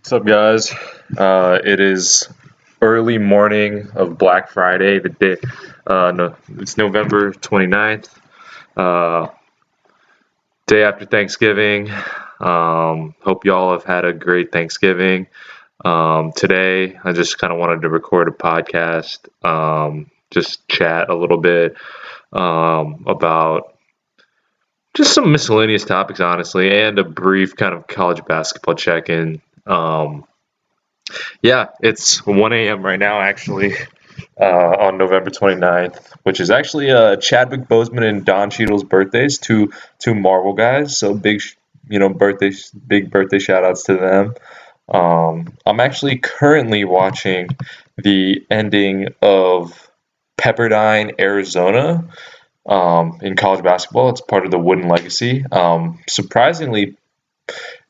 What's up, guys? It is early morning of Black Friday. The day, no, it's November 29th, uh, day after Thanksgiving. Hope y'all have had a great Thanksgiving. Today, I just kind of wanted to record a podcast, just chat a little bit about just some miscellaneous topics, honestly, and a brief kind of college basketball check-in. Yeah, it's 1 a.m. right now, actually, on November 29th, which is actually Chadwick Boseman and Don Cheadle's birthdays, two Marvel guys. So big birthday shout outs to them. I'm actually currently watching the ending of Pepperdine-Arizona in college basketball. It's part of the Wooden Legacy. Surprisingly,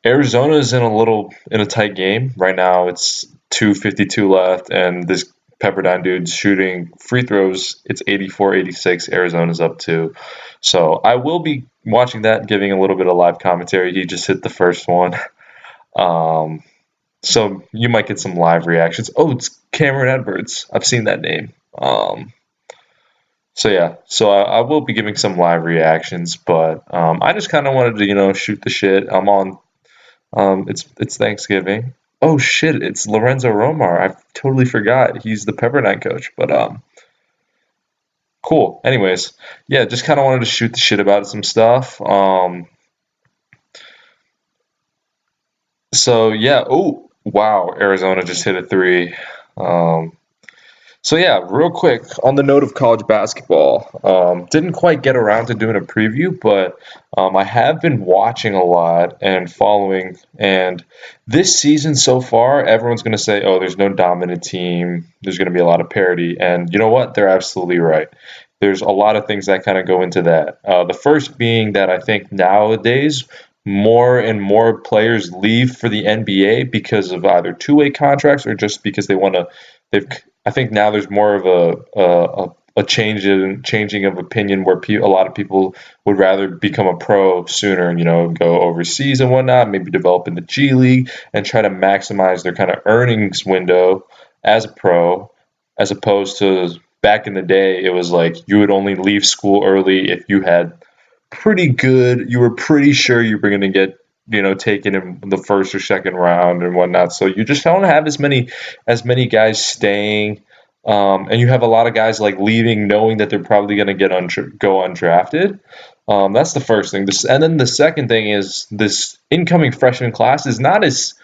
Arizona is in a tight game right now. It's 2:52 left, and this Pepperdine dude's shooting free throws. It's 84-86. Arizona's up 2. So I will be watching that, giving a little bit of live commentary. He just hit the first one. Um, so you might get some live reactions. Oh, it's Cameron Edwards. I've seen that name. So I will be giving some live reactions, but I just kind of wanted to shoot the shit. I'm on. It's Thanksgiving. Oh shit, it's Lorenzo Romar. I totally forgot. He's the Pepperdine coach. But cool. Anyways, yeah, just kind of wanted to shoot the shit about some stuff. So yeah. Oh wow, Arizona just hit a three. Um, So yeah, real quick on the note of college basketball, didn't quite get around to doing a preview, but I have been watching a lot and following. And this season so far, everyone's going to say, "Oh, there's no dominant team. There's going to be a lot of parity." And you know what? They're absolutely right. There's a lot of things that kind of go into that. The first being that I think nowadays more and more players leave for the NBA because of either two-way contracts or just because they want to. They've I think now there's more of a changing of opinion where a lot of people would rather become a pro sooner and go overseas and whatnot, maybe develop in the G League and try to maximize their kind of earnings window as a pro, as opposed to back in the day it was like you would only leave school early if you were pretty sure you were going to get taken in the first or second round and whatnot. So you just don't have as many guys staying, and you have a lot of guys like leaving, knowing that they're probably going to go undrafted. That's the first thing. And then the second thing is this incoming freshman class is not as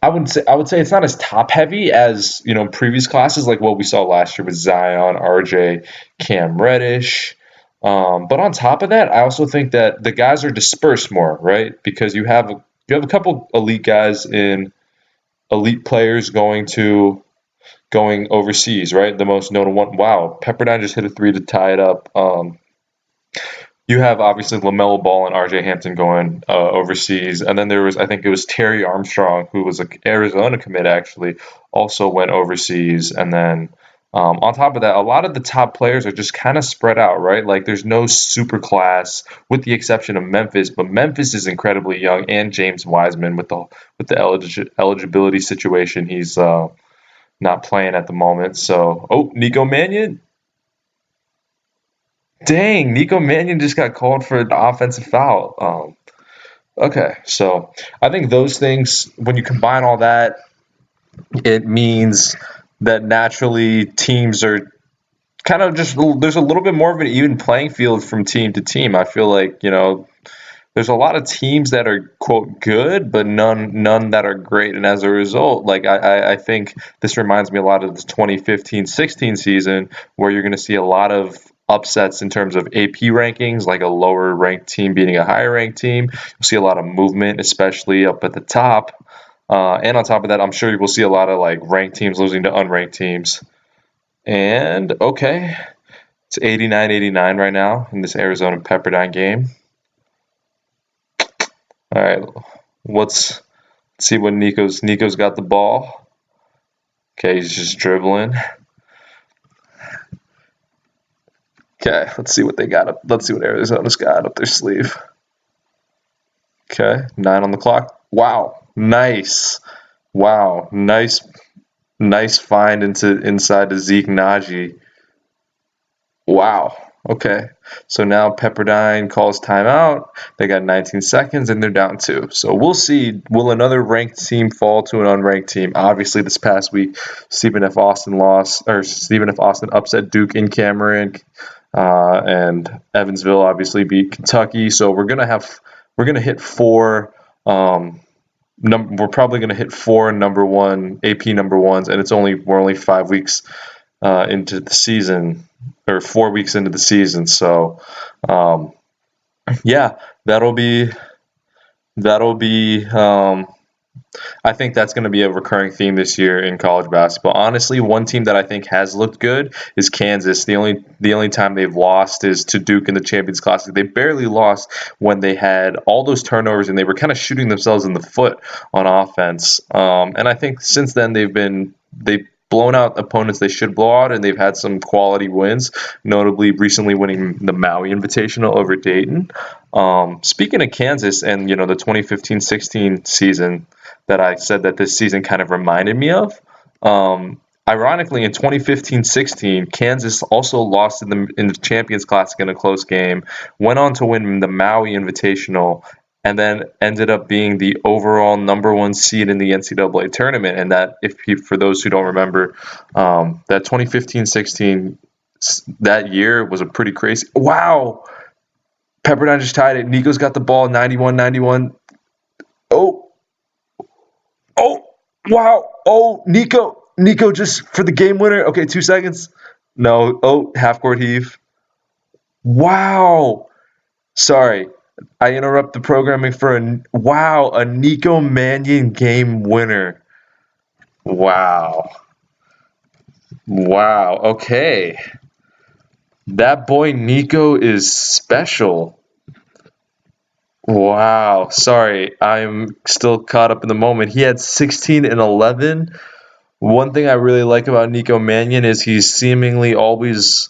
I would say it's not as top heavy as previous classes like what we saw last year with Zion, RJ, Cam Reddish. But on top of that, I also think that the guys are dispersed more, right? Because you have a couple elite players going overseas, right? The most notable one. Wow, Pepperdine just hit a three to tie it up. You have obviously LaMelo Ball and RJ Hampton going overseas, and then I think it was Terry Armstrong, who was an Arizona commit actually, also went overseas, and then on top of that, a lot of the top players are just kind of spread out, right? Like there's no super class, with the exception of Memphis, but Memphis is incredibly young, and James Wiseman with the eligibility situation, he's not playing at the moment. So, Nico Mannion. Dang, Nico Mannion just got called for an offensive foul. Okay, so I think those things, when you combine all that, it means that naturally teams are kind of there's a little bit more of an even playing field from team to team. I feel like, there's a lot of teams that are quote good, but none that are great. And as a result, like I think this reminds me a lot of the 2015-16 season, where you're going to see a lot of upsets in terms of AP rankings, like a lower ranked team beating a higher ranked team. You'll see a lot of movement, especially up at the top. And on top of that, I'm sure you will see a lot of like ranked teams losing to unranked teams. And okay, it's 89-89 right now in this Arizona Pepperdine game. All right, let's see what Nico's got the ball. Okay, he's just dribbling. Okay, let's see what they got Let's see what Arizona's got up their sleeve. Okay, 9 on the clock. Wow, nice. Wow, nice find inside the Zeke Najee. Wow. Okay. So now Pepperdine calls timeout. They got 19 seconds and they're down two. So we'll see. Will another ranked team fall to an unranked team? Obviously, this past week, Stephen F. Austin upset Duke in Cameron, and Evansville obviously beat Kentucky. So we're gonna hit four. We're probably gonna hit four number one AP number ones, and we're only 5 weeks into the season, or 4 weeks into the season. So, yeah, that'll be that'll be. I think that's going to be a recurring theme this year in college basketball. Honestly, one team that I think has looked good is Kansas. The only time they've lost is to Duke in the Champions Classic. They barely lost when they had all those turnovers and they were kind of shooting themselves in the foot on offense. And I think since then they've blown out opponents they should blow out, and they've had some quality wins, notably recently winning the Maui Invitational over Dayton. Speaking of Kansas and the 2015-16 season that I said that this season kind of reminded me of. Ironically, in 2015-16, Kansas also lost in the Champions Classic in a close game, went on to win the Maui Invitational, and then ended up being the overall number one seed in the NCAA tournament. And that, for those who don't remember, that 2015-16 that year was a pretty crazy. Wow, Pepperdine just tied it. Nico's got the ball, 91-91. Oh, oh, wow. Oh, Nico just for the game winner. Okay, 2 seconds. No. Oh, half court heave. Wow. Sorry, I interrupt the programming for a Nico Mannion game winner. Wow. Wow. Okay. That boy Nico is special. Wow. Sorry, I'm still caught up in the moment. He had 16 and 11. One thing I really like about Nico Mannion is he's seemingly always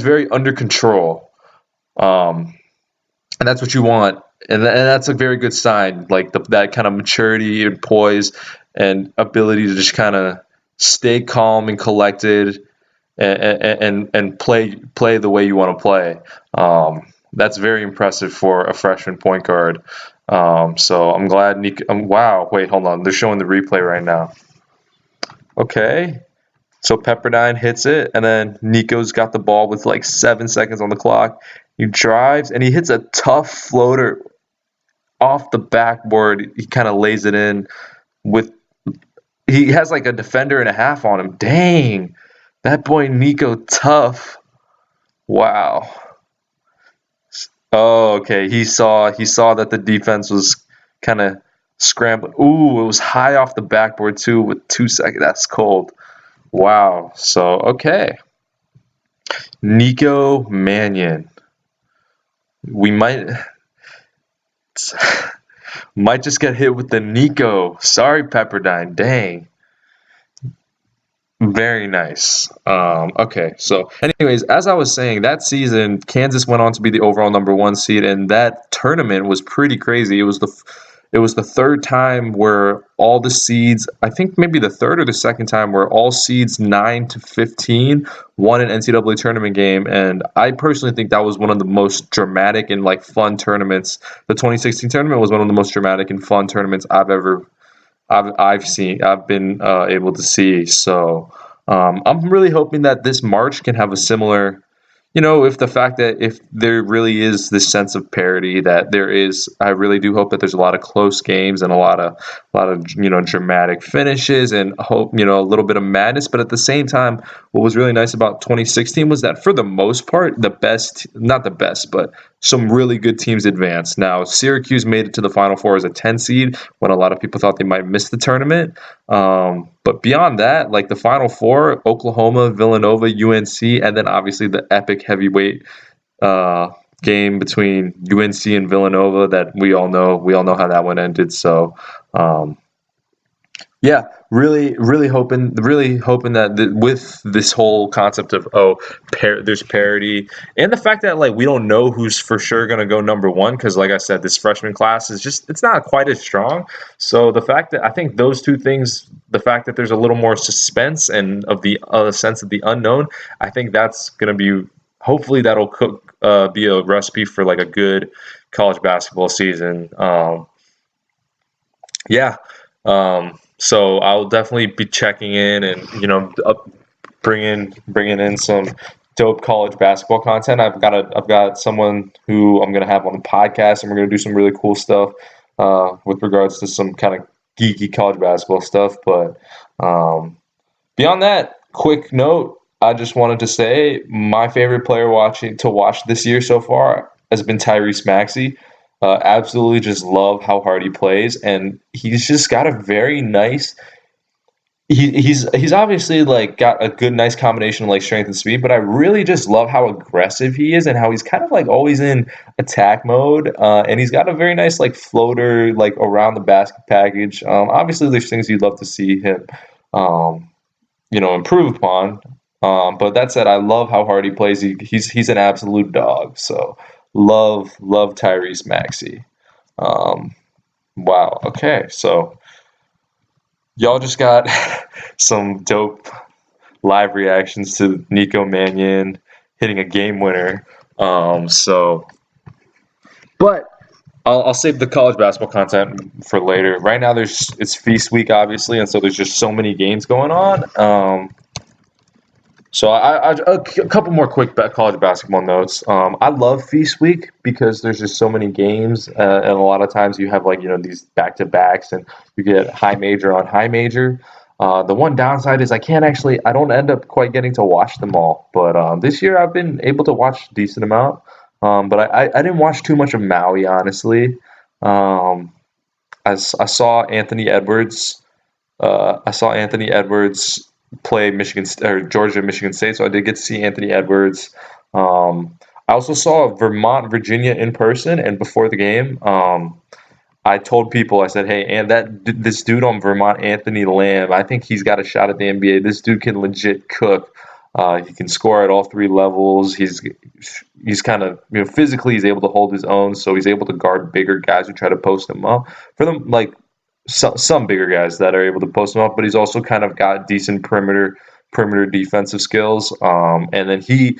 very under control. And that's what you want. And that's a very good sign, like that kind of maturity and poise and ability to just kind of stay calm and collected, and play the way you want to play. That's very impressive for a freshman point guard. So I'm glad Nico. Wow, wait, hold on. They're showing the replay right now. Okay, so Pepperdine hits it, and then Nico's got the ball with like 7 seconds on the clock. He drives and he hits a tough floater off the backboard. He kind of lays it in with. He has like a defender and a half on him. Dang, that boy Nico tough. Wow. Oh, okay. He saw that the defense was kind of scrambling. Ooh, it was high off the backboard too with 2 seconds. That's cold. Wow. So okay, Nico Mannion. We might just get hit with the Nico. Sorry, Pepperdine. Dang. Very nice. Okay, so anyways, as I was saying, that season Kansas went on to be the overall number one seed, and that tournament was pretty crazy. It was the third time where all the seeds, I think maybe the third or the second time, where all seeds 9 to 15 won an NCAA tournament game, and I personally think that was one of the most dramatic and like fun tournaments. The 2016 tournament was one of the most dramatic and fun tournaments I've been able to see. So I'm really hoping that this March can have a similar, if there really is this sense of parity that there is. I really do hope that there's a lot of close games and a lot of dramatic finishes, and hope a little bit of madness. But at the same time, what was really nice about 2016 was that for the most part, not the best, but some really good teams advanced. Now, Syracuse made it to the Final Four as a 10 seed when a lot of people thought they might miss the tournament. But beyond that, like the Final Four, Oklahoma, Villanova, UNC, and then obviously the epic heavyweight game between UNC and Villanova that we all know how that one ended. So Yeah, really hoping, that with this whole concept of there's parity, and the fact that like we don't know who's for sure going to go number one because, like I said, this freshman class is just it's not quite as strong. So the fact that I think those two things, the fact that there's a little more suspense and of the sense of the unknown, I think that's going to be hopefully that'll be a recipe for like a good college basketball season. Yeah. So I'll definitely be checking in and bringing in some dope college basketball content. I've got someone who I'm gonna have on the podcast, and we're gonna do some really cool stuff with regards to some kind of geeky college basketball stuff. But beyond that, quick note. I just wanted to say my favorite player to watch this year so far has been Tyrese Maxey. Absolutely just love how hard he plays, and he's just got a very nice. He's obviously like got a good, nice combination of like strength and speed, but I really just love how aggressive he is and how he's kind of like always in attack mode. And he's got a very nice like floater like around the basket package. Obviously, there's things you'd love to see him, um, improve upon. But that said, I love how hard he plays. He's an absolute dog. So love Tyrese Maxey. Um, wow. Okay. So y'all just got some dope live reactions to Nico Mannion hitting a game winner. So, but I'll save the college basketball content for later. Right now, it's feast week, obviously, and so there's just so many games going on. So a couple more quick college basketball notes. I love Feast Week because there's just so many games, and a lot of times you have like these back to backs, and you get high major on high major. The one downside is I don't end up quite getting to watch them all. But this year I've been able to watch a decent amount. But I didn't watch too much of Maui, honestly. Um, I saw Anthony Edwards. I saw Anthony Edwards play Georgia, Michigan State, so I did get to see Anthony Edwards. I also saw Vermont, Virginia in person, and before the game, I told people, I said, "Hey, and this dude on Vermont, Anthony Lamb, I think he's got a shot at the NBA. This dude can legit cook. He can score at all three levels. He's kind of physically he's able to hold his own, so he's able to guard bigger guys who try to post him up. For them, like some bigger guys that are able to post him up, but he's also kind of got decent perimeter defensive skills. And then he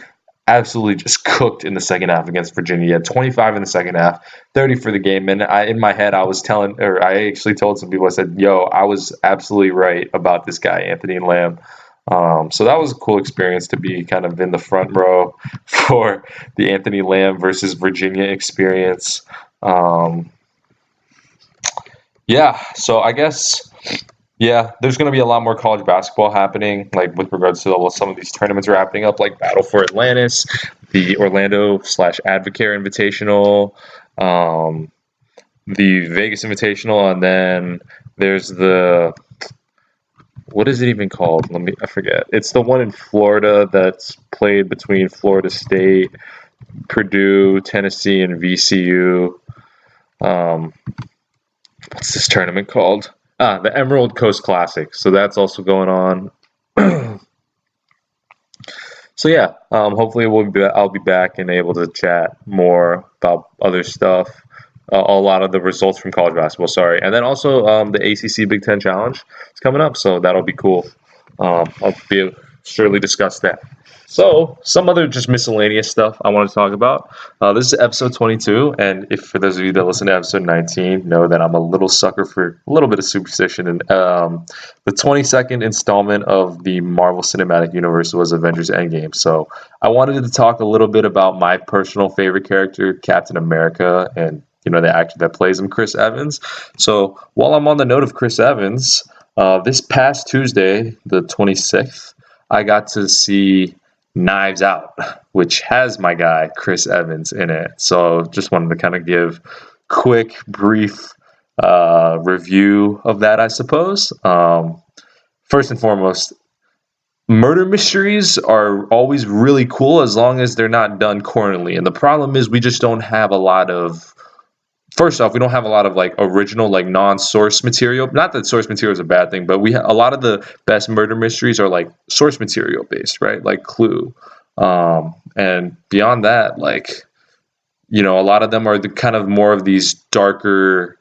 absolutely just cooked in the second half against Virginia. He had 25 in the second half, 30 for the game. And in my head, I actually told some people, I said, "Yo, I was absolutely right about this guy, Anthony Lamb." So that was a cool experience to be kind of in the front row for the Anthony Lamb versus Virginia experience. Um, yeah, so I guess there's going to be a lot more college basketball happening, like with regards to some of these tournaments are happening up, like Battle for Atlantis, the Orlando/Advocare Invitational, um, the Vegas Invitational, and then there's the what is it even called? I forget. It's the one in Florida that's played between Florida State, Purdue, Tennessee, and VCU. Um, what's this tournament called? The Emerald Coast Classic. So that's also going on. So yeah, hopefully I'll be back and able to chat more about other stuff. A lot of the results from college basketball. Sorry, and then also the ACC Big Ten Challenge is coming up, so that'll be cool. I'll be surely discuss that. So, some other just miscellaneous stuff I want to talk about. This is episode 22, and if for those of you that listen to episode 19, know that I'm a little sucker for a little bit of superstition. And the 22nd installment of the Marvel Cinematic Universe was Avengers Endgame. So, I wanted to talk a little bit about my personal favorite character, Captain America, and the actor that plays him, Chris Evans. So, while I'm on the note of Chris Evans, this past Tuesday, the 26th, I got to see Knives Out, which has my guy Chris Evans in it. So just wanted to kind of give quick, brief review of that, I suppose. First and foremost, murder mysteries are always really cool as long as they're not done cornily. And the problem is we just don't have a lot of first off, we don't have a lot of like original, like non-source material. Not that source material is a bad thing, but a lot of the best murder mysteries are like source material based, right? Like Clue. And beyond that, like, a lot of them are the kind of more of these darker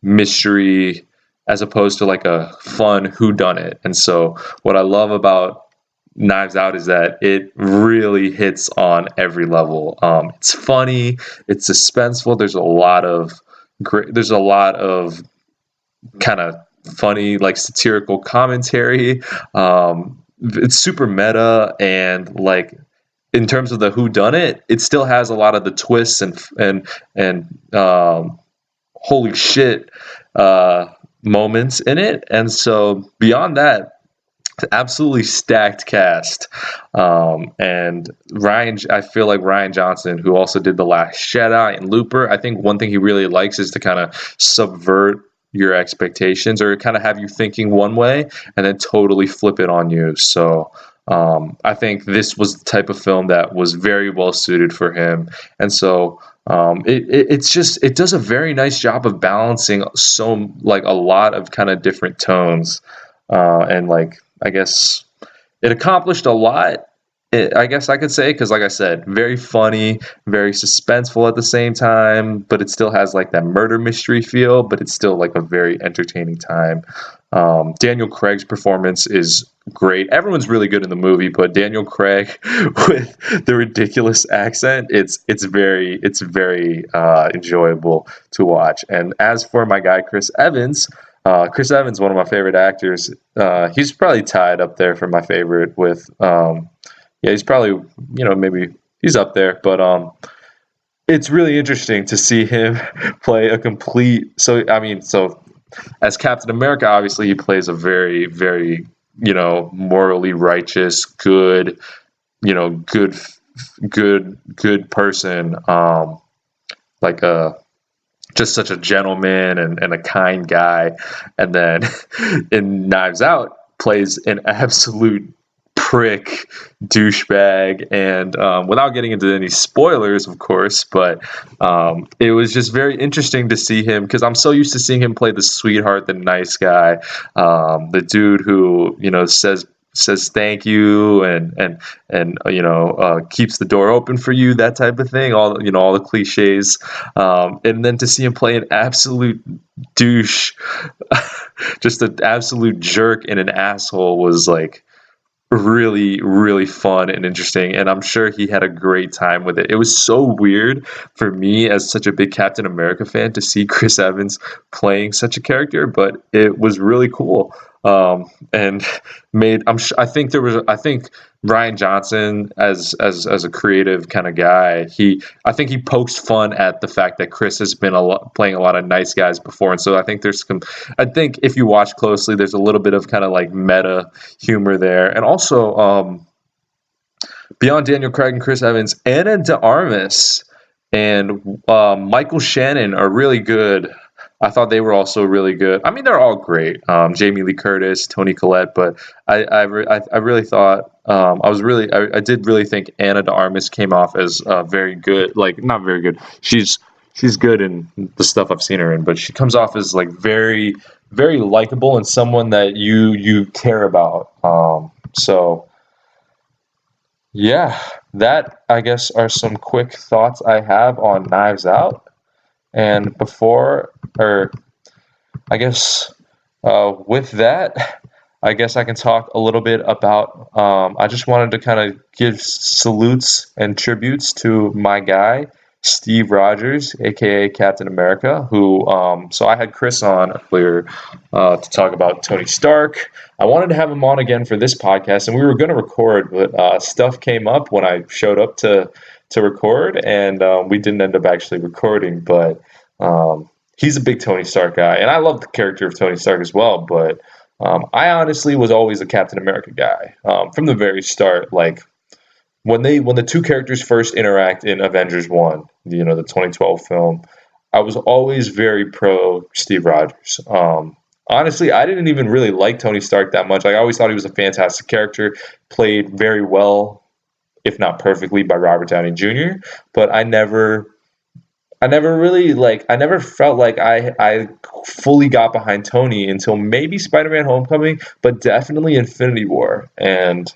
mystery as opposed to like a fun whodunit. And so what I love about Knives Out is that it really hits on every level. It's funny, it's suspenseful. There's a lot of kind of funny, like satirical commentary. It's super meta, and like in terms of the who done it still has a lot of the twists and holy shit uh, moments in it. And so beyond that, absolutely stacked cast. And I feel like Rian Johnson, who also did The Last Jedi and Looper, I think one thing he really likes is to kind of subvert your expectations or kind of have you thinking one way and then totally flip it on you. So I think this was the type of film that was very well suited for him. And so it does a very nice job of balancing like a lot of kind of different tones. And like, I guess it accomplished a lot. I guess I could say, because like I said, very funny, very suspenseful at the same time, but it still has like that murder mystery feel, but it's still like a very entertaining time. Daniel Craig's performance is great. Everyone's really good in the movie, but Daniel Craig with the ridiculous accent, it's very enjoyable to watch. And as for my guy Chris Evans, one of my favorite actors, he's probably tied up there for my favorite with, yeah, he's probably, maybe he's up there, but it's really interesting to see him play a complete. So, I mean, so as Captain America, obviously he plays a very, very, morally righteous, good, good, good person, like a just such a gentleman and a kind guy. And then in Knives Out plays an absolute prick douchebag. And without getting into any spoilers, of course, but it was just very interesting to see him, because I'm so used to seeing him play the sweetheart, the nice guy, the dude who says thank you and keeps the door open for you, that type of thing, all the cliches, and then to see him play an absolute douche, just an absolute jerk and an asshole, was like really, really fun and interesting. And I'm sure he had a great time with it. It was so weird for me as such a big Captain America fan to see Chris Evans playing such a character, but it was really cool. And I think Rian Johnson, as a creative kind of guy, I think he pokes fun at the fact that Chris has been playing a lot of nice guys before. And so I think I think if you watch closely, there's a little bit of kind of like meta humor there. And also, beyond Daniel Craig and Chris Evans, Ana de Armas and Michael Shannon are really good. I thought they were also really good. I mean, they're all great. Jamie Lee Curtis, Toni Collette, but I really thought I did really think Ana de Armas came off as very good. Like, not very good. She's good in the stuff I've seen her in, but she comes off as like very, very likable and someone that you care about. So yeah, that I guess are some quick thoughts I have on Knives Out. And I guess with that, I guess I can talk a little bit about. I just wanted to kind of give salutes and tributes to my guy, Steve Rogers, aka Captain America, who. So I had Chris on earlier to talk about Tony Stark. I wanted to have him on again for this podcast, and we were going to record, but stuff came up when I showed up to record, and we didn't end up actually recording. But he's a big Tony Stark guy, and I love the character of Tony Stark as well. But I honestly was always a Captain America guy from the very start. Like when the two characters first interact in Avengers 1, the 2012 film, I was always very pro Steve Rogers. Honestly, I didn't even really like Tony Stark that much. Like, I always thought he was a fantastic character, played very well, if not perfectly, by Robert Downey Jr. But I never I never felt like I fully got behind Tony until maybe Spider-Man Homecoming, but definitely Infinity War. And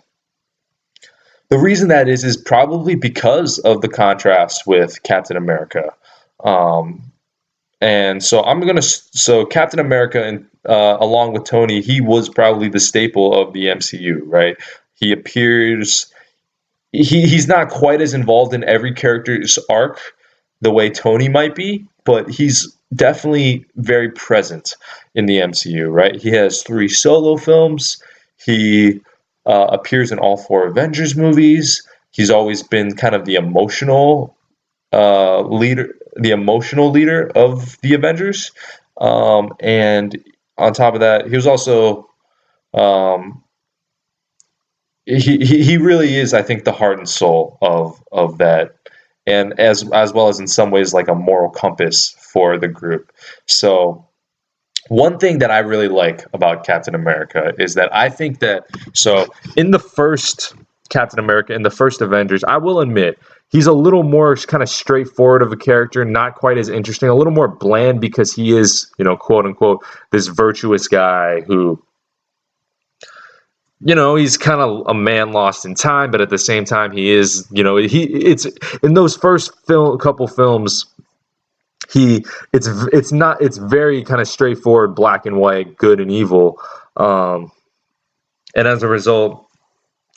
the reason that is probably because of the contrast with Captain America. Um, and so so Captain America and along with Tony, he was probably the staple of the MCU, right? He appears he's not quite as involved in every character's arc the way Tony might be, but he's definitely very present in the MCU, right? He has 3 solo films. He appears in all 4 Avengers movies. He's always been kind of the emotional leader of the Avengers. And on top of that, he was also um, he really is, I think, the heart and soul of that, and as well as in some ways like a moral compass for the group. So one thing that I really like about Captain America is that I think that so in the first Captain America, in the first Avengers, I will admit he's a little more kind of straightforward of a character, not quite as interesting, a little more bland because he is, quote unquote, this virtuous guy who, he's kind of a man lost in time, but at the same time, he is, it's in those first couple films, it's very kind of straightforward, black and white, good and evil, um, and as a result,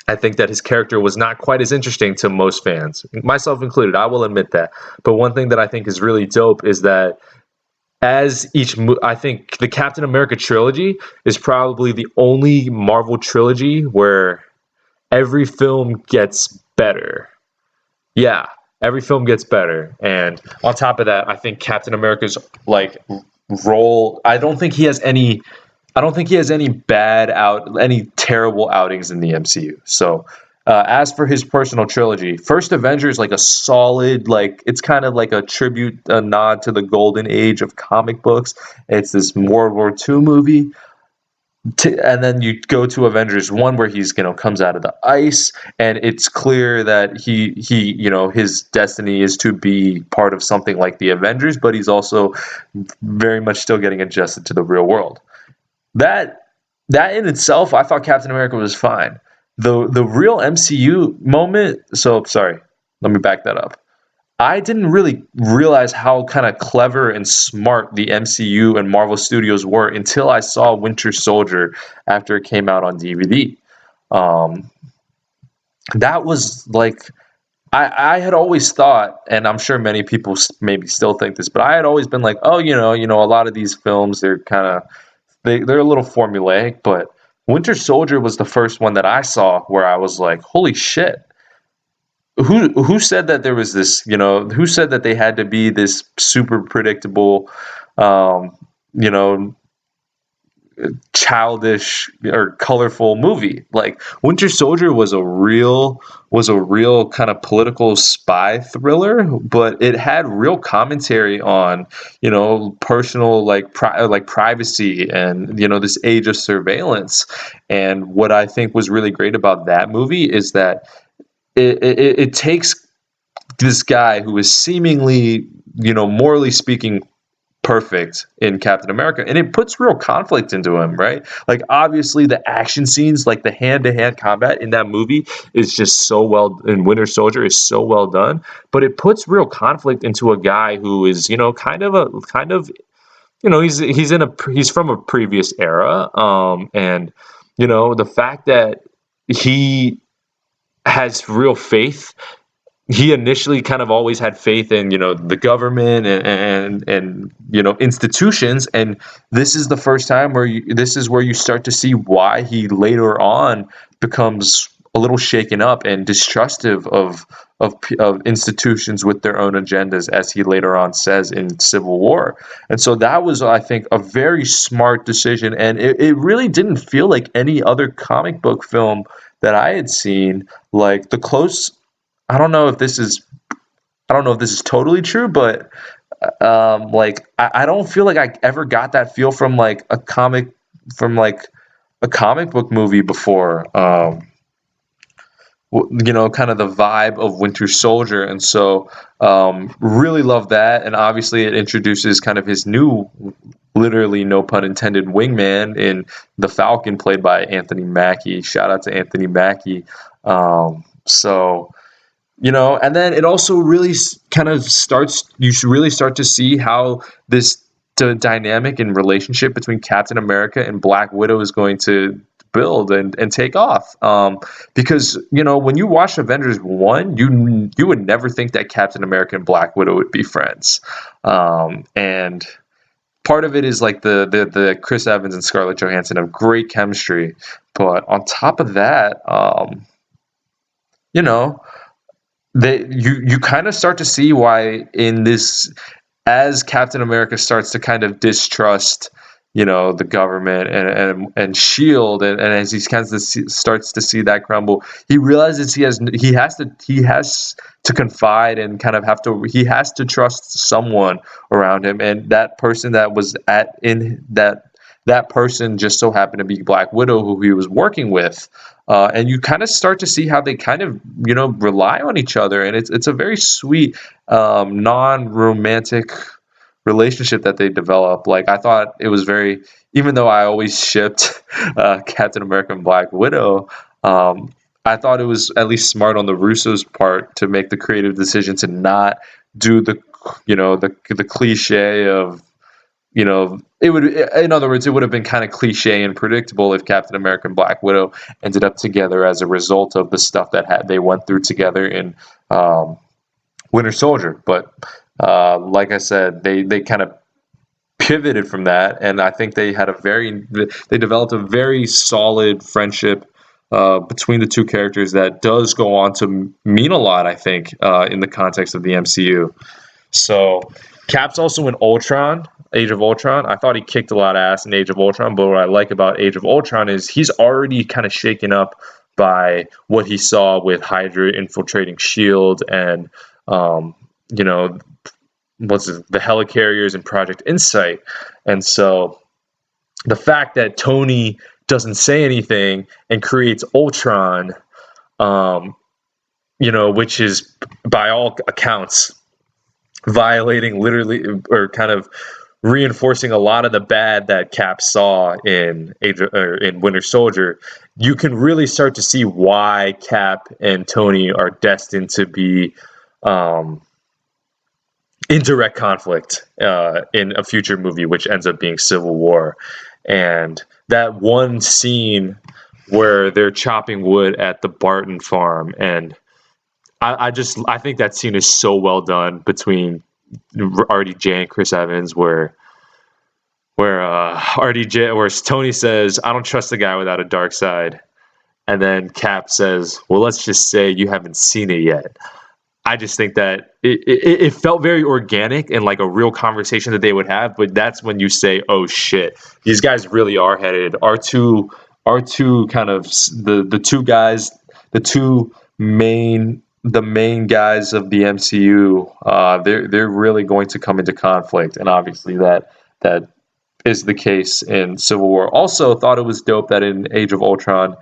I think that his character was not quite as interesting to most fans, myself included. I will admit that. But one thing that I think is really dope is that I think the Captain America trilogy is probably the only Marvel trilogy where every film gets better. Yeah, every film gets better. And on top of that, I think Captain America's like role, I don't think he has any terrible outings in the MCU. So, as for his personal trilogy, First Avenger is like a solid, like it's kind of like a tribute, a nod to the golden age of comic books. It's this World War II movie. And then you go to Avengers 1 where he's comes out of the ice, and it's clear that he his destiny is to be part of something like the Avengers, but he's also very much still getting adjusted to the real world. That that in itself, I thought Captain America was fine. The real MCU moment, so sorry, let me back that up. I didn't really realize how kind of clever and smart the MCU and Marvel Studios were until I saw Winter Soldier after it came out on DVD. Um, that was like I had always thought, and I'm sure many people maybe still think this, but I had always been like, oh, a lot of these films they're a little formulaic, but Winter Soldier was the first one that I saw where I was like, holy shit, who said that there was this, who said that they had to be this super predictable, um, you know, childish or colorful movie. Like Winter Soldier was a real kind of political spy thriller, but it had real commentary on, personal like privacy and this age of surveillance. And what I think was really great about that movie is that it takes this guy who is seemingly, morally speaking, perfect in Captain America, and it puts real conflict into him, right? Like obviously the action scenes, like the hand-to-hand combat in that movie is just so well in Winter Soldier is so well done, but it puts real conflict into a guy who is, he's from a previous era, and the fact that he has real faith. He initially kind of always had faith in the government and institutions, and this is the first time this is where you start to see why he later on becomes a little shaken up and distrustive of institutions with their own agendas, as he later on says in Civil War. And so that was, I think, a very smart decision, and it really didn't feel like any other comic book film that I had seen. Like the close I don't know if this is totally true, but like I don't feel like I ever got that feel from like a comic book movie before. kind of the vibe of Winter Soldier. And so really love that. And obviously it introduces kind of his new, literally no pun intended, wingman in the Falcon, played by Anthony Mackie. Shout out to Anthony Mackie. So and then it also really kind of starts, you should really start to see how this dynamic and relationship between Captain America and Black Widow is going to build and take off. Because, when you watch Avengers 1, you would never think that Captain America and Black Widow would be friends. And part of it is like the Chris Evans and Scarlett Johansson have great chemistry. But on top of that, you know, you kind of start to see why in this, as Captain America starts to kind of distrust the government and Shield, and as he kind of starts to see that crumble, he realizes he has to confide and kind of he has to trust someone around him, and that person that was that person just so happened to be Black Widow, who he was working with. And you kind of start to see how they kind of, rely on each other. And it's a very sweet, non-romantic relationship that they develop. Like, I thought it was even though I always shipped Captain America and Black Widow, I thought it was at least smart on the Russo's part to make the creative decision to not do the cliche of, it would, in other words, it would have been kind of cliche and predictable if Captain America and Black Widow ended up together as a result of the stuff that they went through together in Winter Soldier. But like I said, they kind of pivoted from that, and I think they developed a very solid friendship between the two characters that does go on to mean a lot, I think, in the context of the MCU. So Cap's also in Age of Ultron. I thought he kicked a lot of ass in Age of Ultron, but what I like about Age of Ultron is he's already kind of shaken up by what he saw with Hydra infiltrating Shield and the helicarriers and Project Insight. And so the fact that Tony doesn't say anything and creates Ultron, which is by all accounts violating literally, or kind of reinforcing a lot of the bad that Cap saw in Winter Soldier, you can really start to see why Cap and Tony are destined to be in direct conflict in a future movie, which ends up being Civil War. And that one scene where they're chopping wood at the Barton farm, and I think that scene is so well done between RDJ and Chris Evans, where Tony says, "I don't trust the guy without a dark side," and then Cap says, "Well, let's just say you haven't seen it yet." I just think that it felt very organic and like a real conversation that they would have, but that's when you say, "Oh shit, these guys really are headed." Our two kind of the two guys, the main guys of the MCU, they're really going to come into conflict, and obviously that is the case in Civil War. Also, thought it was dope that in Age of Ultron,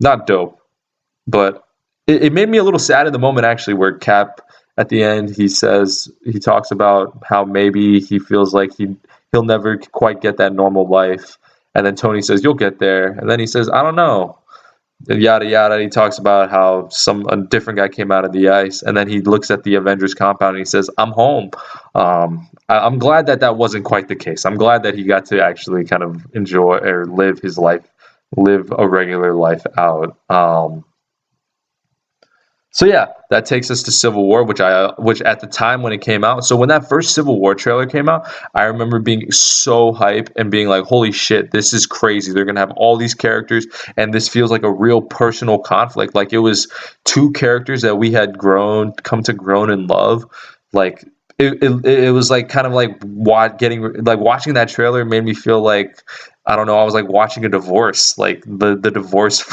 not dope, but it made me a little sad in the moment, actually, where Cap at the end he talks about how maybe he feels like he'll never quite get that normal life, and then Tony says, "You'll get there," and then he says, "I don't know." Yada yada. He talks about how a different guy came out of the ice, and then he looks at the Avengers compound and he says, "I'm home." I'm glad that wasn't quite the case. I'm glad that he got to actually kind of enjoy or live his life, live a regular life out. So yeah, that takes us to Civil War, which at the time when it came out. So when that first Civil War trailer came out, I remember being so hype and being like, "Holy shit, this is crazy! They're gonna have all these characters, and this feels like a real personal conflict. Like it was two characters that we had come to grow and love. Like it was like kind of like watching that trailer made me feel like." I don't know. I was like watching a divorce, like the divorce,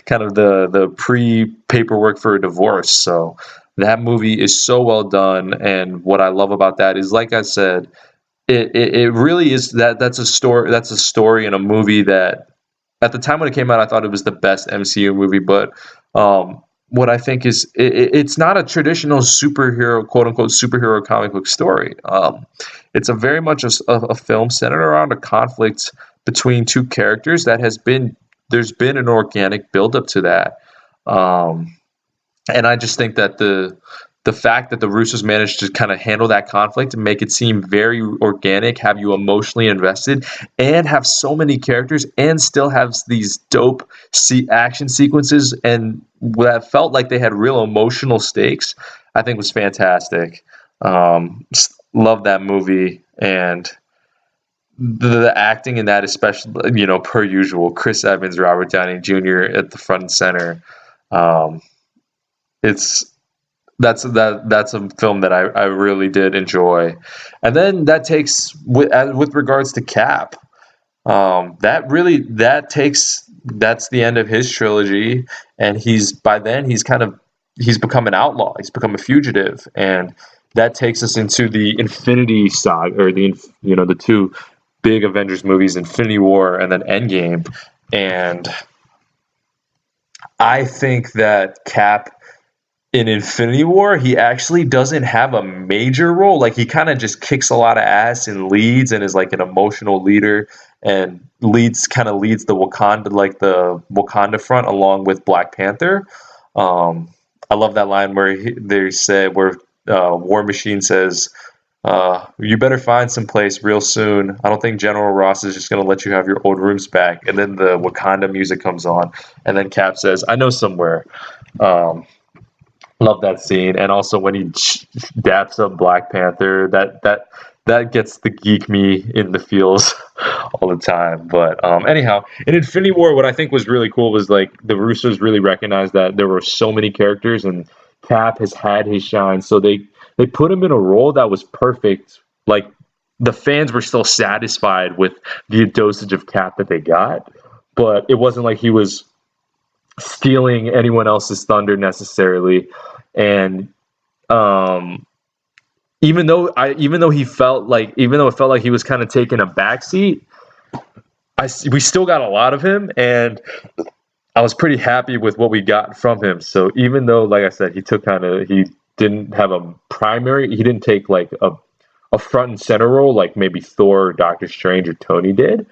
kind of the pre-paperwork for a divorce. So that movie is so well done, and what I love about that is, like I said, it really is that's a story in a movie that at the time when it came out, I thought it was the best MCU movie. But what I think is it's not a traditional superhero, quote unquote, superhero comic book story. It's a very much a film centered around a conflict between two characters that has been there's been an organic buildup to that. Um, and I just think that the fact that the Russos managed to kind of handle that conflict and make it seem very organic, have you emotionally invested, and have so many characters, and still have these dope action sequences, and that felt like they had real emotional stakes, I think was fantastic. Love that movie, and the acting in that, especially, per usual, Chris Evans, Robert Downey Jr. at the front and center. Um, it's that's a film that I really did enjoy. And then that takes with regards to Cap, that's the end of his trilogy, and he's become an outlaw. He's become a fugitive, and that takes us into the Infinity Saga, or the two big Avengers movies, Infinity War and then Endgame. And I think that Cap in Infinity War, he actually doesn't have a major role. Like, he kind of just kicks a lot of ass and leads, and is like an emotional leader, and leads the Wakanda front along with Black Panther. I love that line where War Machine says, "You better find some place real soon. I don't think General Ross is just going to let you have your old rooms back." And then the Wakanda music comes on, and then Cap says, "I know somewhere." Um, Love that scene, and also when he daps up Black Panther, that gets the geek me in the feels all the time. But anyhow, in Infinity War, what I think was really cool was like the Russos really recognized that there were so many characters, and Cap has had his shine, so they put him in a role that was perfect. Like, the fans were still satisfied with the dosage of Cap that they got, but it wasn't like he was stealing anyone else's thunder necessarily. And um, even though it felt like he was kind of taking a backseat, we still got a lot of him, and I was pretty happy with what we got from him. So even though, like I said, he didn't have a primary, he didn't take like a front and center role like maybe Thor or Doctor Strange or Tony did.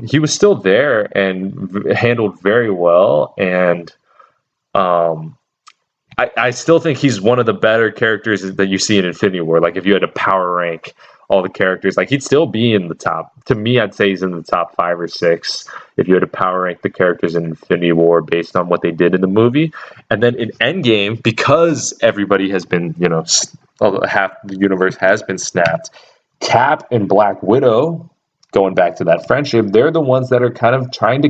He was still there and handled very well, and um, I still think he's one of the better characters that you see in Infinity War. Like, if you had to power rank all the characters, like, he'd still be in the top. To me, I'd say he's in the top 5 or 6 if you had to power rank the characters in Infinity War based on what they did in the movie. And then in Endgame, because everybody has been, half the universe has been snapped, Cap and Black Widow, going back to that friendship, they're the ones that are kind of trying to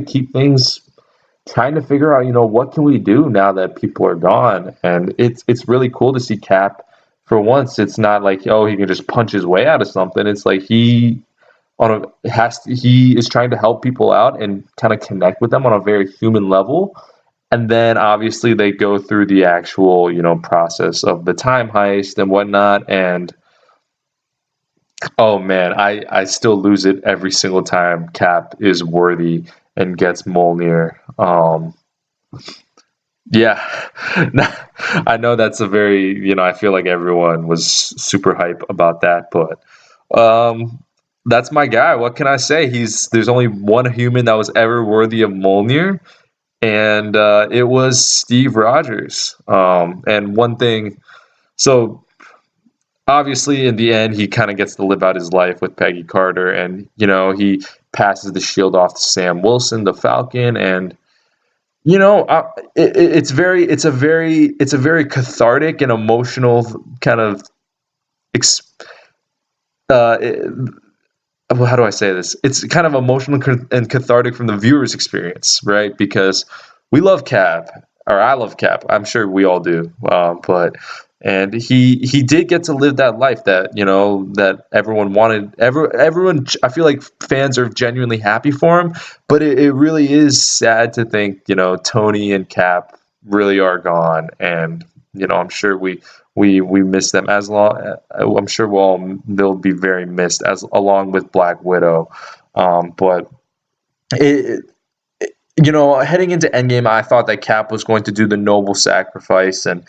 figure out, what can we do now that people are gone. And it's really cool to see Cap. For once, it's not like, oh, he can just punch his way out of something. It's like he is trying to help people out and kind of connect with them on a very human level. And then obviously they go through the actual, process of the time heist and whatnot. And oh man, I still lose it every single time Cap is worthy and gets Mjolnir. Yeah, I know that's a very, I feel like everyone was super hype about that, but that's my guy. What can I say? There's only one human that was ever worthy of Mjolnir, and it was Steve Rogers. And one thing, so obviously in the end, he kind of gets to live out his life with Peggy Carter, and he passes the shield off to Sam Wilson, the Falcon, and it's a very cathartic and emotional kind of uh, well, how do I say this? It's kind of emotional and cathartic from the viewer's experience, right? Because we love Cap, or I love Cap. I'm sure we all do. And he did get to live that life that that everyone wanted. Everyone, I feel like fans are genuinely happy for him, but it really is sad to think Tony and Cap really are gone, and I'm sure we miss them as long. I'm sure they'll be very missed as along with Black Widow. But it heading into Endgame, I thought that Cap was going to do the noble sacrifice and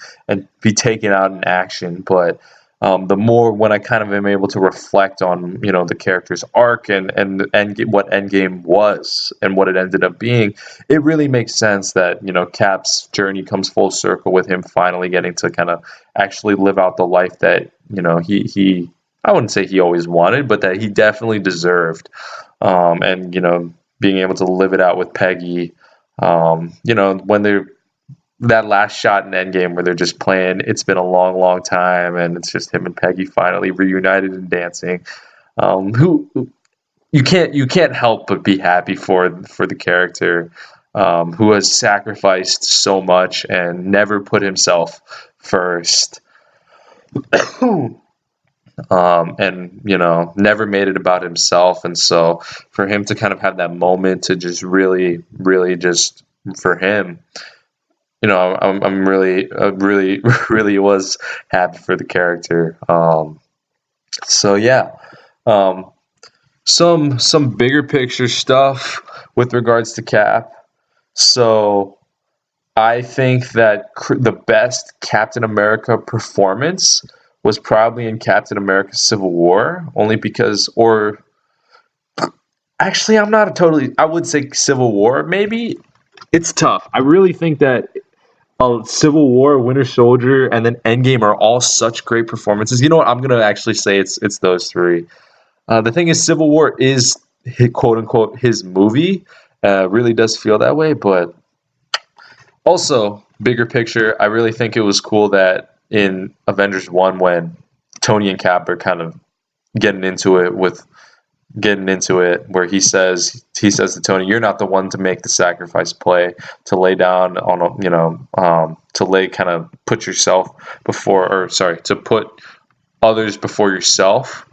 be taken out in action. But the more when I kind of am able to reflect on the character's arc and what Endgame was and what it ended up being, it really makes sense that Cap's journey comes full circle with him finally getting to kind of actually live out the life that he I wouldn't say he always wanted, but that he definitely deserved. And being able to live it out with Peggy. When they're that last shot in Endgame where they're just playing "It's Been a Long, Long Time" and it's just him and Peggy finally reunited and dancing. Who you can't help but be happy for the character who has sacrificed so much and never put himself first. And never made it about himself. And so for him to kind of have that moment to just really, really just for him, I'm really, really, really was happy for the character. So yeah, um, some bigger picture stuff with regards to Cap. So I think that the best Captain America performance was probably in Captain America Civil War, only because, or actually, I would say Civil War, maybe. It's tough. I really think that Civil War, Winter Soldier, and then Endgame are all such great performances. You know what? I'm going to actually say it's those three. The thing is, Civil War is, quote unquote, his movie. Really does feel that way, but also, bigger picture, I really think it was cool that in Avengers 1 when Tony and Cap are kind of getting into it where he says to Tony, "You're not the one to make the sacrifice play to lay down on to lay kind of put yourself before or sorry to put others before yourself."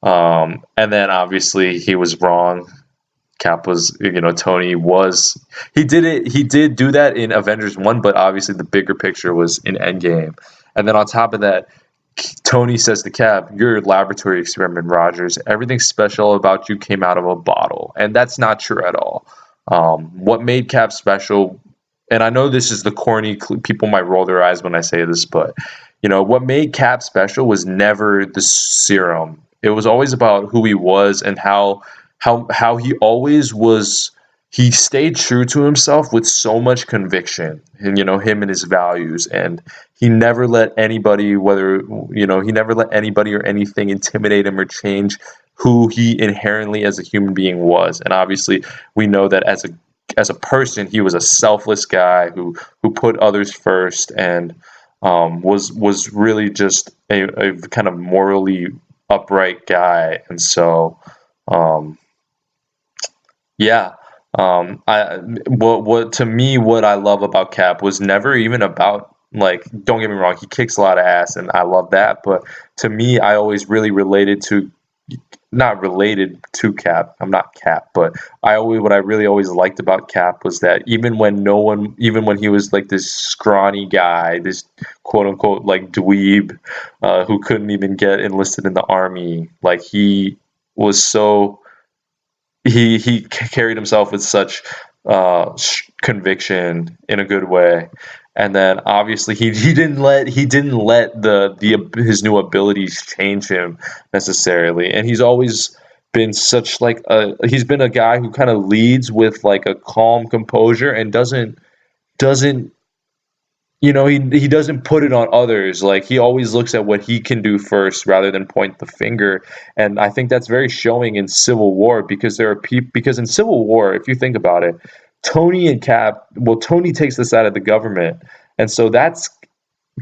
And then obviously he was wrong. Cap was, Tony was, he did do that in Avengers 1, but obviously the bigger picture was in Endgame. And then on top of that, Tony says to Cap, "You're a laboratory experiment, Rogers. Everything special about you came out of a bottle." And that's not true at all. What made Cap special, and I know this is the corny, people might roll their eyes when I say this, but, what made Cap special was never the serum. It was always about who he was and how he always was. He stayed true to himself with so much conviction, and him and his values, and he never let anybody, he never let anybody or anything intimidate him or change who he inherently as a human being was. And obviously, we know that as a person, he was a selfless guy who put others first and was really just a kind of morally upright guy. And so. Yeah. What to me, what I love about Cap was never even about, like, don't get me wrong, he kicks a lot of ass and I love that, but to me, I always really not related to Cap. I'm not Cap, but what I really always liked about Cap was that even when he was like this scrawny guy, this quote unquote like dweeb, who couldn't even get enlisted in the army, like was so he carried himself with such conviction in a good way, and then obviously he didn't let the his new abilities change him necessarily, and he's always been such like he's been a guy who kind of leads with like a calm composure and doesn't he doesn't put it on others. Like, he always looks at what he can do first rather than point the finger. And I think that's very showing in Civil War because there are people. Because in Civil War, if you think about it, Tony and Cap. Well, Tony takes the side of the government, and so that's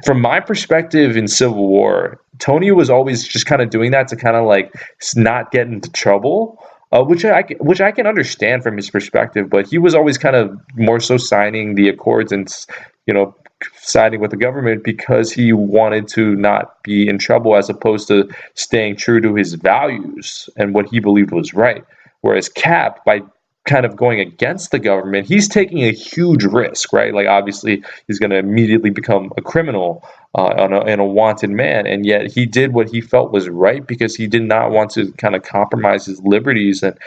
from my perspective in Civil War. Tony was always just kind of doing that to kind of like not get into trouble. Which I can understand from his perspective, but he was always kind of more so signing the accords and you know siding with the government because he wanted to not be in trouble as opposed to staying true to his values and what he believed was right. Whereas Cap, by kind of going against the government, he's taking a huge risk, right? Like, obviously, he's going to immediately become a criminal and a wanted man. And yet he did what he felt was right because he did not want to kind of compromise his liberties and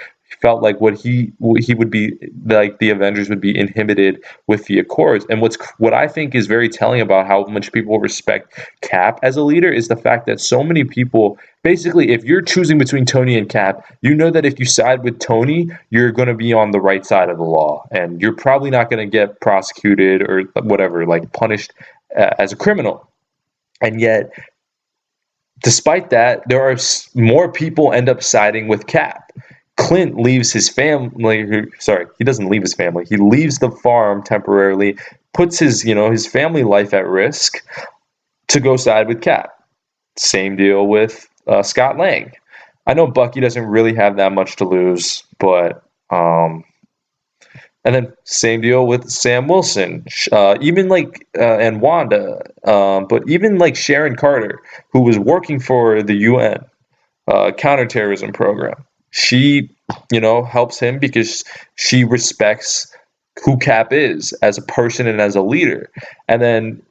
felt like he would be like the Avengers would be inhibited with the Accords. And what I think is very telling about how much people respect Cap as a leader is the fact that so many people basically, if you're choosing between Tony and Cap, you know that if you side with Tony, you're going to be on the right side of the law, and you're probably not going to get prosecuted or whatever, like punished as a criminal. And yet, despite that, there are more people end up siding with Cap. Clint leaves his family. Sorry, he doesn't leave his family. He leaves the farm temporarily, puts his family life at risk to go side with Cap. Same deal with Scott Lang. I know Bucky doesn't really have that much to lose, but and then same deal with Sam Wilson, even and Wanda, but even like Sharon Carter, who was working for the UN counterterrorism program. She, helps him because she respects who Cap is as a person and as a leader. And then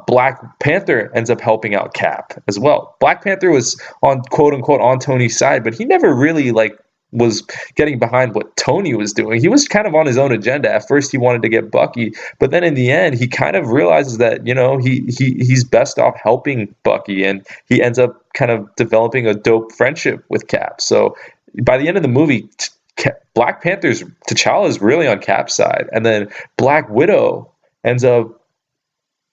Black Panther ends up helping out Cap as well. Black Panther was on quote unquote on Tony's side, but he never really was getting behind what Tony was doing. He was kind of on his own agenda. At first, he wanted to get Bucky, but then in the end, he kind of realizes that he's best off helping Bucky, and he ends up kind of developing a dope friendship with Cap. So by the end of the movie, Black Panther's T'Challa is really on Cap's side, and then Black Widow ends up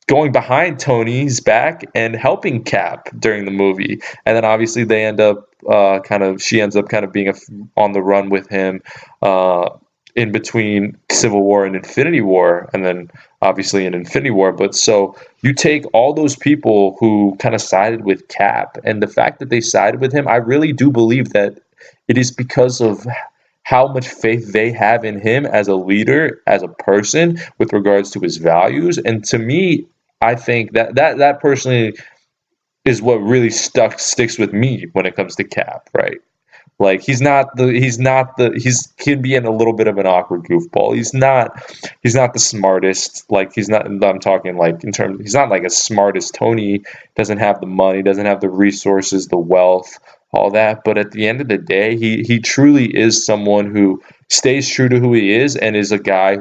going behind Tony's back and helping Cap during the movie. And then obviously they end up she ends up kind of being on the run with him in between Civil War and Infinity War, and then obviously in Infinity War. But so you take all those people who kind of sided with Cap, and the fact that they sided with him, I really do believe that it is because of how much faith they have in him as a leader, as a person, with regards to his values. And to me, I think that personally is what really sticks with me when it comes to Cap, right? Like he can be in a little bit of an awkward goofball. He's not the smartest. Like I'm talking like in terms, he's not like as smart as Tony, doesn't have the money, doesn't have the resources, the wealth, all that. But at the end of the day, he truly is someone who stays true to who he is, and is a guy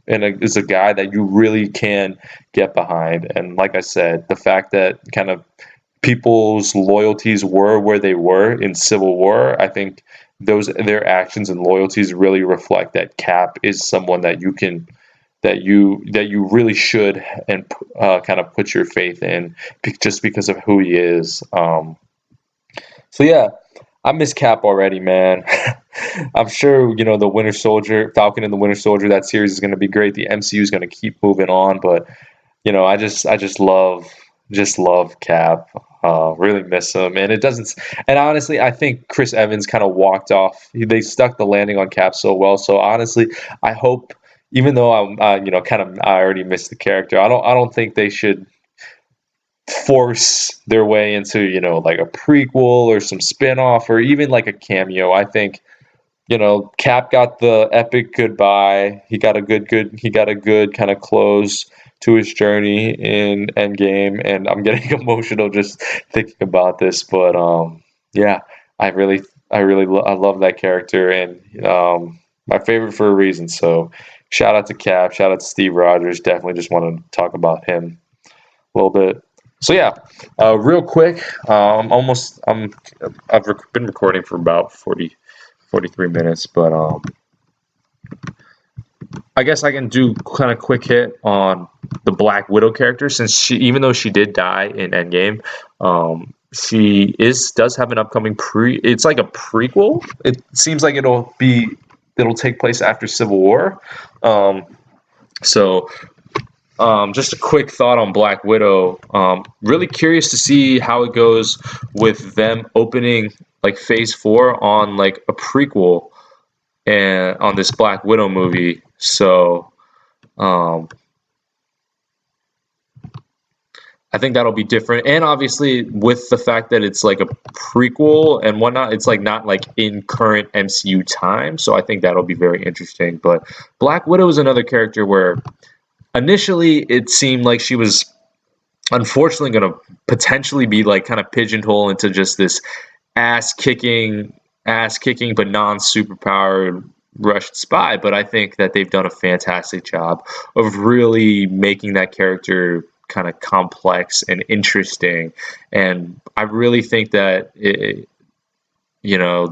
is a guy that you really can get behind. And like I said, the fact that kind of people's loyalties were where they were in Civil War, I think their actions and loyalties really reflect that Cap is someone that you really should and kind of put your faith in just because of who he is. So yeah, I miss Cap already, man. I'm sure the Winter Soldier, Falcon and the Winter Soldier, that series is going to be great. The MCU is going to keep moving on, but I just love Cap. Really miss him, and it doesn't. And honestly, I think Chris Evans kind of walked off. They stuck the landing on Cap so well. So honestly, I hope, even though I already missed the character, I don't think they should force their way into like a prequel or some spin-off or even like a cameo. I think Cap got the epic goodbye. He got a good kind of close to his journey in Endgame, and I'm getting emotional just thinking about this. But yeah, I love that character, and my favorite for a reason. So shout out to Cap, shout out to Steve Rogers. Definitely just want to talk about him a little bit. So yeah, real quick, I've been recording for about 43 minutes, but I guess I can do kind of quick hit on the Black Widow character, since even though she did die in Endgame, she does have an upcoming it's like a prequel. It seems like it'll take place after Civil War. So just a quick thought on Black Widow. Really curious to see how it goes with them opening like Phase 4 on like a prequel and on this Black Widow movie. So I think that'll be different. And obviously with the fact that it's like a prequel and whatnot, it's like not like in current MCU time. So I think that'll be very interesting. But Black Widow is another character where initially it seemed like she was unfortunately going to potentially be like kind of pigeonholed into just this ass kicking ass kicking but non-superpowered Russian spy, but I think that they've done a fantastic job of really making that character kind of complex and interesting. And I really think that the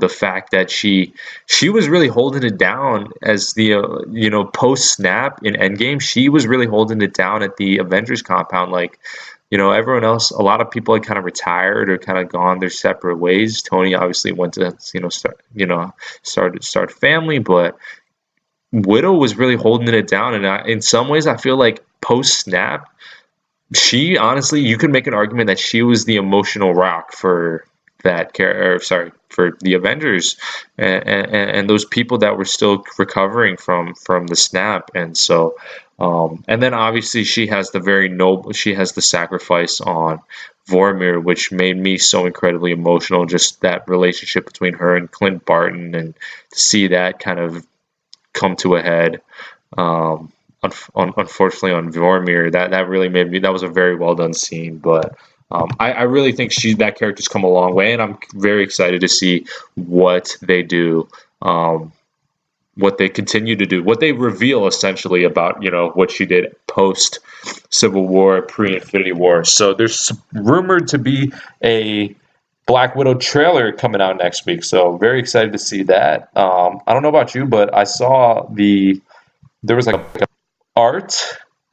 fact that she was really holding it down as the post snap in Endgame, she was really holding it down at the Avengers compound. Like, everyone else, a lot of people had kind of retired or kind of gone their separate ways. Tony obviously went to start family, but Widow was really holding it down. And in some ways, I feel like post snap, she honestly, you could make an argument that she was the emotional rock for that character, sorry, for the Avengers, and those people that were still recovering from the snap. And so, and then obviously she has the sacrifice on Vormir, which made me so incredibly emotional. Just that relationship between her and Clint Barton, and to see that kind of come to a head. Unfortunately, on Vormir, that really made me. That was a very well done scene, but I really think that character's come a long way, and I'm very excited to see what they do, what they continue to do, what they reveal essentially about what she did post Civil War, pre Infinity War. So there's rumored to be a Black Widow trailer coming out next week, so very excited to see that. I don't know about you, but I saw there was like art.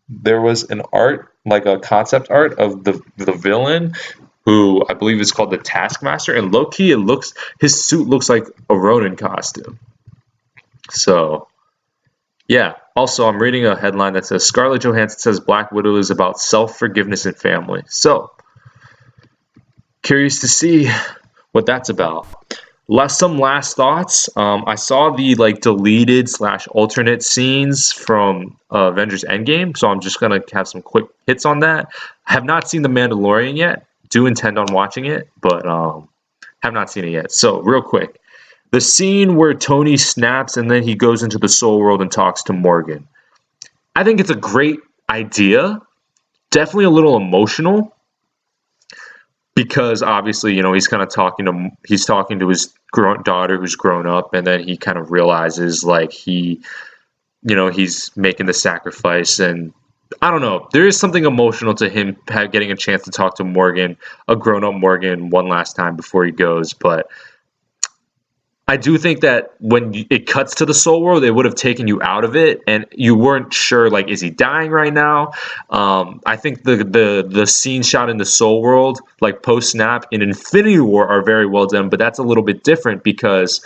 There was an art, like a concept art of the villain, who I believe is called the Taskmaster, and low key, his suit looks like a Ronin costume. So yeah. Also, I'm reading a headline that says Scarlett Johansson says Black Widow is about self-forgiveness and family. So curious to see what that's about. Some last thoughts. I saw the deleted / alternate scenes from Avengers Endgame, so I'm just gonna have some quick hits on that. I have not seen The Mandalorian yet. Do intend on watching it, but have not seen it yet. So real quick, the scene where Tony snaps and then he goes into the soul world and talks to Morgan. I think it's a great idea. Definitely a little emotional, because obviously, he's kind of he's talking to his daughter who's grown up, and then he kind of realizes he's making the sacrifice. And I don't know, there is something emotional to him getting a chance to talk to Morgan, a grown up Morgan, one last time before he goes. But I do think that when it cuts to the soul world, it would have taken you out of it, and you weren't sure, like, is he dying right now? I think the scene shot in the soul world, like post snap in Infinity War, are very well done, but that's a little bit different because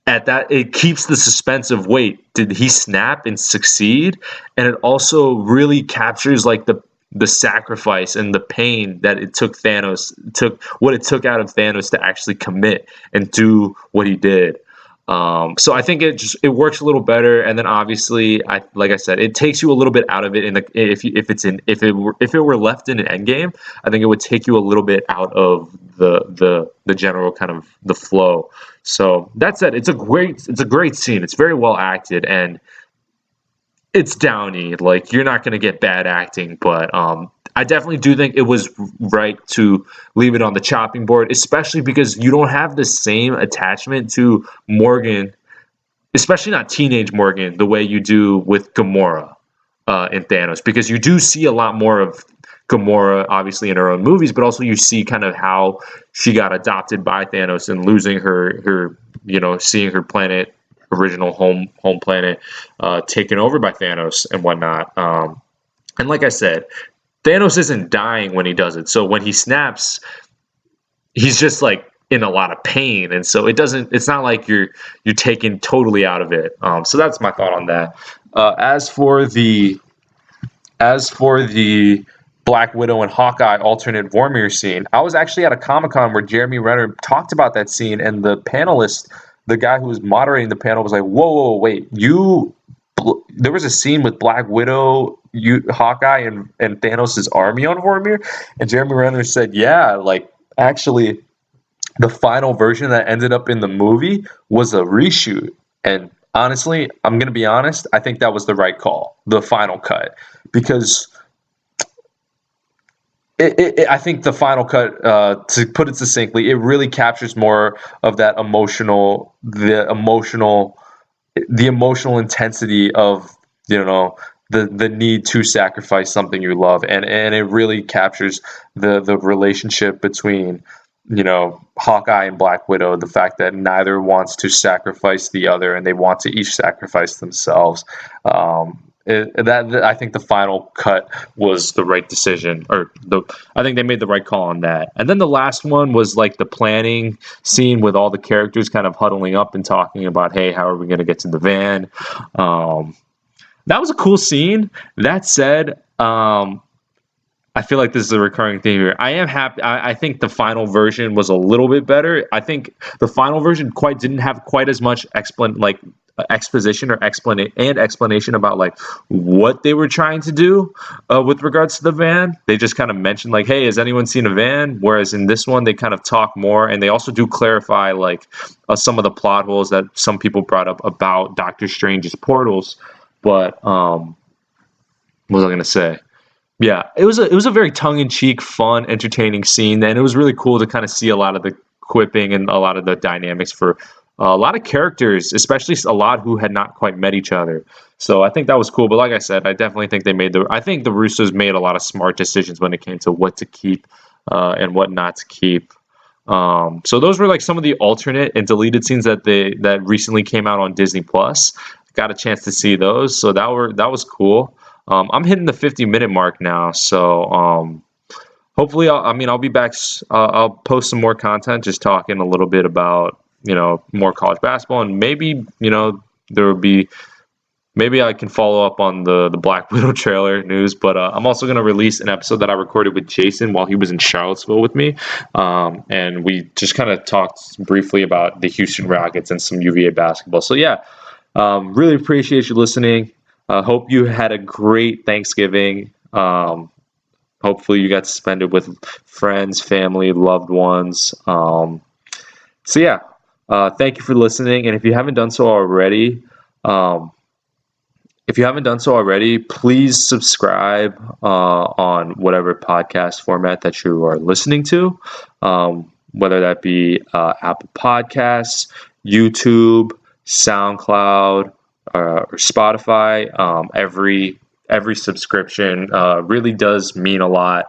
at that, it keeps the suspense of, wait, did he snap and succeed? And it also really captures like the sacrifice and the pain that it took what it took out of Thanos to actually commit and do what he did. So I think it works a little better, and then obviously, like I said, it takes you a little bit out of it. If it were left in an Endgame, I think it would take you a little bit out of the general kind of the flow. So that said, it's a great scene. It's very well acted, and it's Downey. Like, you're not going to get bad acting, but I definitely do think it was right to leave it on the chopping board, especially because you don't have the same attachment to Morgan, especially not teenage Morgan, the way you do with Gamora in Thanos, because you do see a lot more of Gamora, obviously, in her own movies, but also you see kind of how she got adopted by Thanos and losing her seeing her planet, original home planet, taken over by Thanos and whatnot. And like I said, Thanos isn't dying when he does it. So when he snaps, he's just like in a lot of pain, and so it's not like you're taken totally out of it. So that's my thought on that. As for the Black Widow and Hawkeye alternate Vormir scene, I was actually at a Comic-Con where Jeremy Renner talked about that scene, and the panelist, the guy who was moderating the panel, was like, whoa, wait, there was a scene with Black Widow, Hawkeye, and Thanos' army on Vormir? And Jeremy Renner said, yeah, like, actually, the final version that ended up in the movie was a reshoot. And honestly, I'm going to be honest, I think that was the right call, the final cut. Because I think the final cut, to put it succinctly, it really captures more of that the emotional intensity of, the need to sacrifice something you love, and it really captures the relationship between, Hawkeye and Black Widow, the fact that neither wants to sacrifice the other, and they want to each sacrifice themselves. I think the final cut was the right decision, I think they made the right call on that. And then the last one was like the planning scene with all the characters kind of huddling up and talking about, hey, how are we going to get to the van? Um, that was a cool scene. That said, I feel like this is a recurring theme here. I am happy. I think the final version was a little bit better. I think the final version didn't have quite as much exposition or explanation about like what they were trying to do with regards to the van. They just kind of mentioned like, "Hey, has anyone seen a van?" Whereas in this one, they kind of talk more, and they also do clarify like some of the plot holes that some people brought up about Doctor Strange's portals. But what was I going to say? Yeah, it was a very tongue in cheek, fun, entertaining scene, and it was really cool to kind of see a lot of the quipping and a lot of the dynamics for a lot of characters, especially a lot who had not quite met each other. So I think that was cool. But like I said, I definitely think I think the Russos made a lot of smart decisions when it came to what to keep and what not to keep. So those were like some of the alternate and deleted scenes that recently came out on Disney Plus. Got a chance to see those, so that was cool. I'm hitting the 50-minute mark now, so hopefully, I'll be back. I'll post some more content, just talking a little bit about more college basketball, and maybe there will be maybe I can follow up on the Black Widow trailer news. But I'm also going to release an episode that I recorded with Jason while he was in Charlottesville with me, and we just kind of talked briefly about the Houston Rockets and some UVA basketball. So yeah, really appreciate you listening. Hope you had a great Thanksgiving. Hopefully you got to spend it with friends, family, loved ones. So yeah, thank you for listening. And um, if you haven't done so already, please subscribe on whatever podcast format that you are listening to, whether that be Apple Podcasts, YouTube, SoundCloud, or Spotify. Every subscription really does mean a lot.